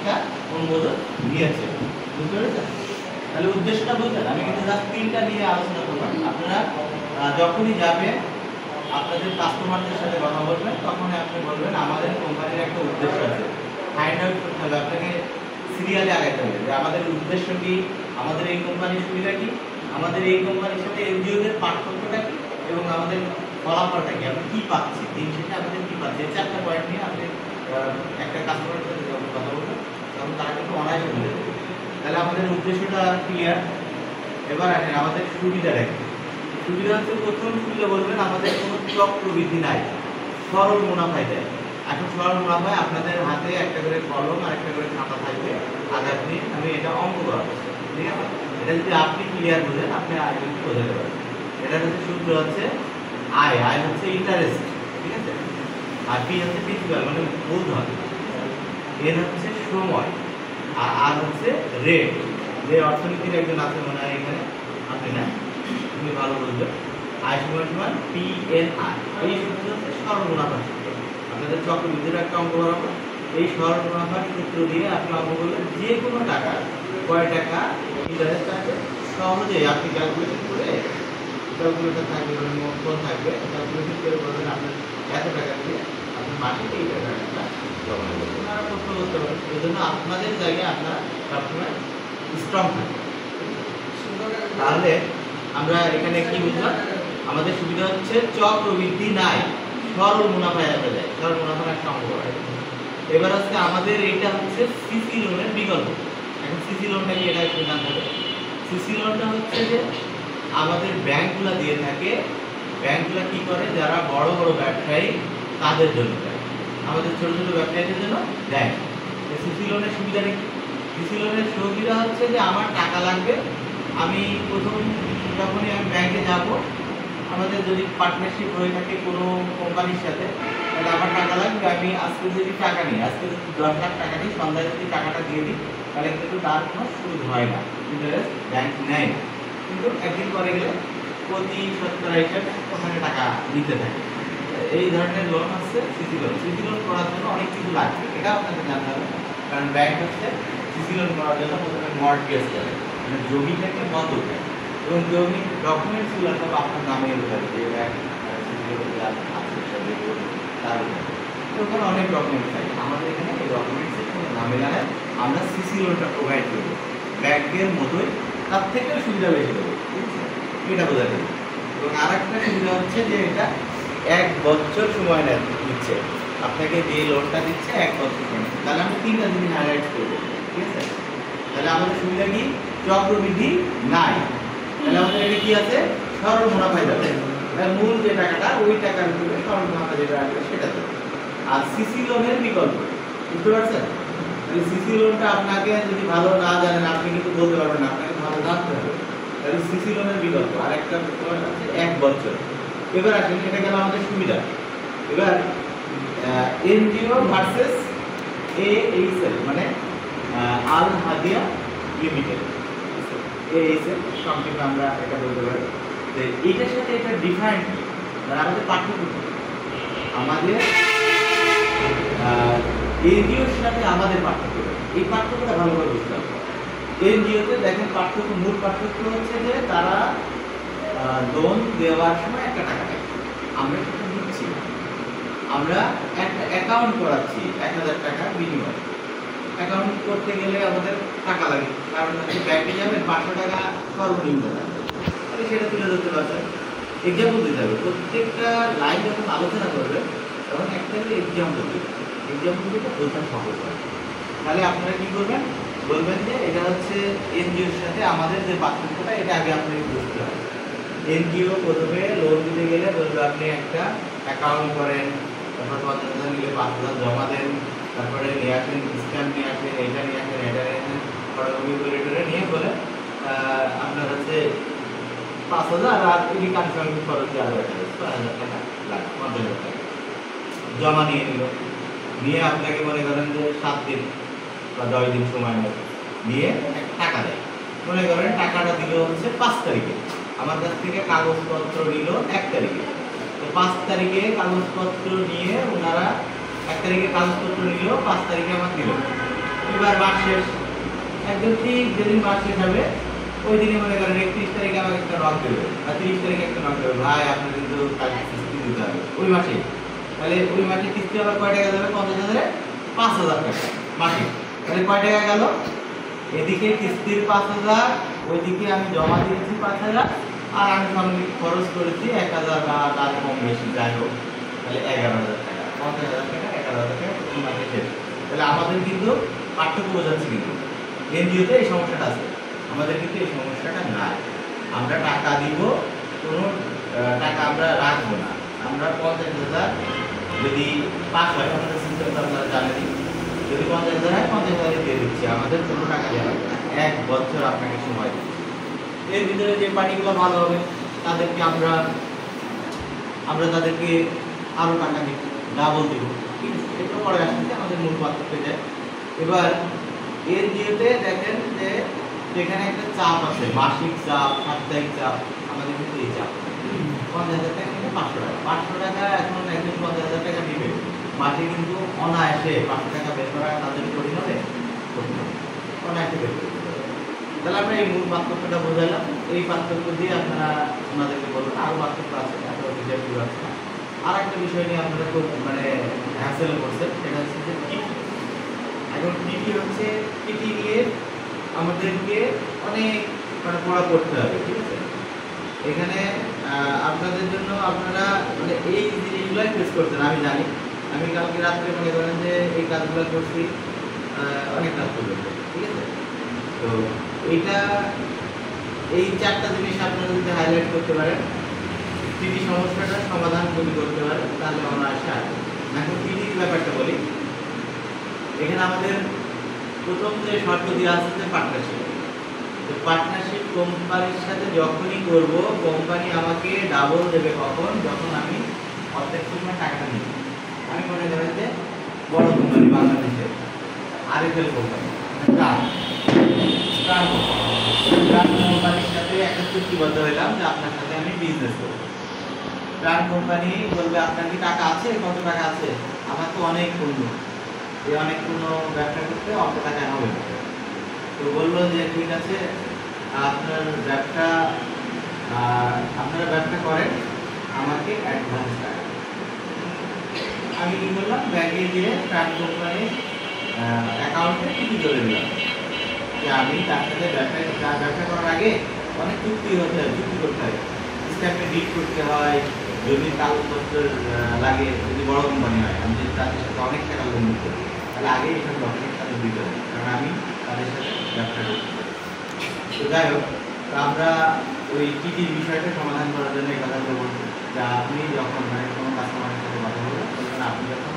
একটা অনুমোদন নিয়েছে। বুঝতে পেরেছেন? তাহলে উদ্দেশ্যটা বুঝলেন। আমি কিন্তু জাস্ট তিনটা নিয়ে আলোচনা করলাম। আপনারা যখনই যাবেন আপনাদের কাস্টমারদের সাথে কথা বলবেন, তখন আপনি বলবেন আমাদের কোম্পানির একটা উদ্দেশ্য আছে, ফাইন্ড আউট করতে হবে, আপনাকে সিরিয়ালে আগাইতে হবে যে আমাদের উদ্দেশ্য কি, আমাদের এই কোম্পানির সুবিধা কি, আমাদের এই কোম্পানির সাথে এনজিওদের পার্থক্যটা কি, এবং আমাদের ফলাফলটা কি, আমরা কি পাচ্ছি, দিন শেষে আমাদের কি পাচ্ছি। এই চারটা পয়েন্ট নিয়ে আপনি একটা কাস্টমারের সাথে যখন কথা বলবেন তখন তারা কিন্তু অনায়াসে বুঝে যাবে। তাহলে আমাদের উদ্দেশ্যটা ক্লিয়ার। এবার আসেন আমাদের সুবিধাটা কি। সুবিধা হচ্ছে, প্রথম সুবিধা বলবেন আমাদের কোনো চক্রবৃদ্ধি নাই, সরল মুনাফায় দেয়। এখন সরল মুনাফায় আপনাদের হাতে একটা করে কলম আর একটা করে খাতা থাকবে, আগামী দিন আমি এটা অঙ্ক করাবো, ঠিক আছে? এটা যদি আপনি ক্লিয়ার বোঝেন আপনি আরেকজনকে বোঝাতে পারবেন। এটা হচ্ছে সূত্র হচ্ছে আয়, আয় হচ্ছে ইন্টারেস্ট, ঠিক আছে? আর পি হচ্ছে প্রিন্সিপাল মানে মূলধন, এর হচ্ছে সময়, আর আর হচ্ছে রেট। যে অর্থনীতির একজন আছে মনে হয় এখানে, আপনি না, তুমি ভালো বুঝবে। আয় সমান সমান পি এন আর, এই সূত্র হচ্ছে সরল মুনাফার সূত্র। আপনাদের চক্রবৃদ্ধির একটা অঙ্ক বরাবর এই সরল মুনাফার সূত্র দিয়ে আপনি অঙ্ক করলে যে কোনো টাকা কয় টাকা ইন্টারেস্ট আছে সহজেই আপনি ক্যালকুলেশন করে, ক্যালকুলেটর থাকবে কোন থাকবে, ক্যালকুলেশন করে বলবেন আপনার এত টাকা দিয়ে আপনার মাসিক এই টাকাটা জমা করবেন। আপনারা প্রশ্ন করতে পারেন, এই জন্য আপনাদের জায়গায় আপনারা সবসময় স্ট্রং থাকবেন। তাহলে আমরা এখানে কি বুঝলাম, আমাদের সুবিধা হচ্ছে চক্রবৃদ্ধি নাই, সরল মুনাফায় আসা যায়, সরল মুনাফার একটা অঙ্ক করা যায়। এবার হচ্ছে আমাদের এটা হচ্ছে সিসি লোনের বিকল্প। এখন সিসি লোনটা কি এটা একটু জানতে হবে। সিসি লোনটা হচ্ছে যে আমাদের ব্যাংকগুলো দিয়ে থাকে, ব্যাংকগুলো কি করে, যারা বড় বড় ব্যবসায়ী তাদের জন্য দেয়, আমাদের ছোট ছোট ব্যবসায়ীদের জন্য দেয়। সিসি লোনের সুবিধাটা কি? সিসি লোনের সুবিধা হচ্ছে যে আমার টাকা লাগবে, আমি প্রথম যখনই আমি ব্যাংকে যাব, আমাদের যদি পার্টনারশিপ হয়ে থাকে কোনো কোম্পানির সাথে, তাহলে আমার টাকা লাগবে, আমি আজকে যদি টাকা নিই, আজকে যদি 10 লাখ টাকা নিই, সন্ধ্যায় যদি টাকাটা দিয়ে দিই, তাহলে কিন্তু তার কোনো সুদ হয় না, ইন্টারেস্ট ব্যাংক নেয় না। কিন্তু একদিন পরে গেলে প্রতি 70 হিসেবে ওখানে টাকা নিতে থাকে। এই ধরনের লোন হচ্ছে সিসি লোন। সিসি লোন করার জন্য অনেক কিছু লাগবে, এটা আপনাকে জানতে হবে। কারণ ব্যাংক হচ্ছে সিসি লোন করার জন্য প্রথমে মর্টগেজ করে, মানে জমিটাকে বন্ধক দেয়, এবং জমি ডকুমেন্টসগুলো সব আপনার নামে উঠাবে, যে ব্যাংক সিসি লোন আছে তার ওখানে অনেক ডকুমেন্টস থাকে। আমাদের এখানে এই ডকুমেন্টসের কোনো ঝামেলা নেই, আমরা সিসি লোনটা প্রোভাইড করবো ব্যাংকের মতোই, তার থেকেও সুবিধা বেশি দেবো, ঠিক আছে? এটা বোঝা যাবে। এবং আর একটা সুবিধা হচ্ছে যে এটা 1 বছর সময় দিচ্ছে, আপনাকে যে লোনটা দিচ্ছে 1 বছর সময়। তাহলে আমি 3টা জিনিস হাইলাইট করবো, ঠিক আছে? তাহলে আমাদের সুবিধা কি, চক্রবৃদ্ধি নাই, তাহলে আমাদের এটা কি আছে, সরল মুনাফায় যাবে, মূল যে টাকাটা ওই টাকার উপরে সরল মুনাফা যেটা আসবে সেটা দেবে। আর সিসি লোনের বিকল্প, বুঝতে পারছেন? সিসি লোনটা আপনাকে যদি ভালো না জানেন আপনি কিন্তু বলতে পারবেন না, আপনাকে ভালো জানতে হবে। তাহলে সিসি লোনের বিকল্প আর একটা হচ্ছে 1 বছর। এবার আসেন, এটা গেল আমাদের সুবিধা। এবার এনজিও ভার্সেস এইচএল মানে আল হাদিয়া লিমিটেড, এইচএল সংক্ষেপে আমরা এটা বলতে পারি। যে এটার সাথে এটা ডিফারেন্ট, মানে আমাদের পার্থক্য, আমাদের এনজিওর সাথে আমাদের পার্থক্য, এই পার্থক্যটা ভালোভাবে বুঝতে হবে। এনজিওতে দেখেন পার্থক্য, মূল পার্থক্য হচ্ছে যে তারা লোন দেওয়ার সময় একটা টাকা দেয়, আমরা সেটা দিচ্ছি, আমরা একটা অ্যাকাউন্ট করাচ্ছি 1000 টাকার বিনিময়ে। অ্যাকাউন্ট করতে গেলে আমাদের টাকা লাগে, কারণ হচ্ছে ব্যাংকে যাবেন 500 টাকা সর্বনিম্ন লাগবে, তাহলে সেটা তুলে ধরতে পারবেন, এক্সাম্পল দিতে হবে। প্রত্যেকটা লাইন যখন আলোচনা করবে তখন একটা করে এক্সাম্পল দিতে হবে, এক্সাম্পল দিতে বোঝা সহজ হয়। তাহলে আপনারা কি করবেন, বলবেন যে এটা হচ্ছে এনজিওর সাথে আমাদের যে পার্থক্যটা, এটা আগে আপনাকে বুঝতে হবে। এনজিও প্রথমে লোন দিতে গেলে বলবে আপনি একটা অ্যাকাউন্ট করেন, তারপর 50,000 নিলে 5,000 জমা দেন, তারপরে নিয়ে আসেন স্ট্যাম্প, নিয়ে আসেন এটা নিয়ে আসেন এটা নিয়ে আসেন, ফটোকপি করে নিয়ে বলে আপনার হচ্ছে 5,000 আর এটি কানফার্মিং খরচ আরও 1,000 টাকা লাগবে, 50,000 টাকা জমা নিয়ে নিল। নিয়ে আপনাকে মনে করেন যে 7 দিন বা 10 দিন সময় নেবে, নিয়ে টাকা দেয়। মনে করেন টাকাটা দিল হচ্ছে 5 তারিখে, আমার কাছ থেকে কাগজপত্র নিল 1 তারিখে। তো 5 তারিখে কাগজপত্র নিয়ে ওনারা 1 তারিখে কাগজপত্র নিল, 5 তারিখে আমার দিল, এবার মাস শেষ, একদম ঠিক যেদিন মাস শেষ হবে ওই দিনে মনে করেন 31 তারিখে আমাকে একটা নক দেবে বা 30 তারিখে একটা নক দেবে, ভাই আপনার কিন্তু কালকে কিস্তি দিতে হবে ওই মাসে। তাহলে ওই মাসে কিস্তি আবার কয় টাকা যাবে? 50,000-এ 5,000 টাকা মাসে। তাহলে কয় টাকা গেল? এদিকে কিস্তির 5,000, ওইদিকে আমি জমা দিয়েছি 5,000, আর আমি সঙ্গে খরচ করেছি 1,000 বা তার কম বেশি যাই হোক, তাহলে 11,000 টাকা, 50,000 টাকা, 11,000 টাকা এই মাসে শেষ। তাহলে আমাদের কিন্তু পার্থক্য বোঝাচ্ছে, কিন্তু এনজিওতে এই সমস্যাটা আছে, আমাদের কিন্তু এই সমস্যাটা নাই। আমরা টাকা দিব, কোনো টাকা আমরা রাখবো না। আমরা 50,000 যদি পাস হয়, আমাদের সিস্টেম তো আপনারা জানেনই, যদি 50,000 হয় 50,000 দিয়ে দিচ্ছি, আমাদের কোনো টাকা দেওয়া লাগবে না, 1 বছর আপনাকে সময় দিচ্ছি। এর ভিতরে যে পার্টিগুলো ভালো হবে তাদেরকে আমরা তাদেরকে আরো টাকা দিব, ডাবল দিব, ঠিক আছে? এটা পরে আসতে আমাদের মূল পার্থক্য যায়। এবার এর জিওতে দেখেন যে এখানে একটা চাপ আছে, মাসিক চাপ, সাপ্তাহিক চাপ, আমাদের কিন্তু এই চাপ 50,000 টাকা থেকে 500 টাকা, 500 টাকা এখন একজন 50,000 টাকা দিবে, মাসে কিন্তু অনায়াসে 500 টাকা বের করা তাদের কঠিন হবে, অনায়াসে বের করতে পারবে। তাহলে আমরা এই মূল পার্থক্যটা বোঝালাম, এই পার্থক্য দিয়ে আপনারা ওনাদেরকে বলবেন আরো পার্থক্য আছে, আপনারা বুঝে পুরো আছে। আর একটা বিষয় নিয়ে আপনারা খুব মানে হ্যাসেল করছেন, সেটা হচ্ছে যে টিটি। এখন টিটি হচ্ছে, টিটি নিয়ে আমাদেরকে অনেক মানে পড়া করতে হবে, ঠিক আছে? এখানে আপনাদের জন্য আপনারা মানে এই জিনিসগুলোই ফেস করছেন, আমি জানি। আমি কালকে রাত্রে মনে করেন যে এই কাজগুলো করছি অনেক কাজ করতে, ঠিক আছে? তো এইটা এই 4টা জিনিস আপনারা যদি হাইলাইট করতে পারেন, টিটি সমস্যাটার সমাধান যদি করতে পারেন, তাহলে অনায়াসে আসবে। এখন টিটির ব্যাপারটা বলি, এখানে আমাদের প্রথম যে শর্ত দেওয়া আছে যে পার্টনারশিপ। তো পার্টনারশিপ কোম্পানির সাথে যখনই করব, কোম্পানি আমাকে ডাবল দেবে কখন? যখন আমি অর্ধেক পরিমাণ টাকাটা নিই। আমি মনে করেন যে বড় কোম্পানি বাংলাদেশের আরএফএল কোম্পানি, প্রাণ কোম্পানির সাথে একটা চুক্তিবদ্ধ হইলাম যে আপনার সাথে আমি বিজনেস করব। প্রাণ কোম্পানি বলবে আপনার কি টাকা আছে? কত টাকা আছে? আমার তো অনেক পণ্য, এই অনেক পণ্য ব্যবসা করতে অল্প টাকা হবে না। তো বললো যে ঠিক আছে, আপনারা ব্যবসা করেন, আমাকে অ্যাডভান্স টাকা। আমি কি করলাম? ব্যাংকে গিয়ে প্রাণ কোম্পানির অ্যাকাউন্টে টিটি করে দিলাম যে আমি তার সাথে ব্যবসা করার আগে অনেক চুক্তি করতে হয়, স্ট্যাম্পে ডিড করতে হয়, জমির কাগজপত্র লাগে। যদি বড় কোম্পানি হয়, আমি যদি তাদের সাথে অনেক টাকা লোন দিতে পারি, তাহলে আগে এইসব ডকুমেন্ট তাদের দিতে হবে, কারণ আমি তাদের সাথে ব্যবসা করতে পারি। তো যাই হোক, আমরা ওই টিটির বিষয়টা সমাধান করার জন্য এই কথাগুলো বলছি যে আপনি যখন মানে কোনো কাস্টমারের সাথে কথা বলবেন, আপনি যখন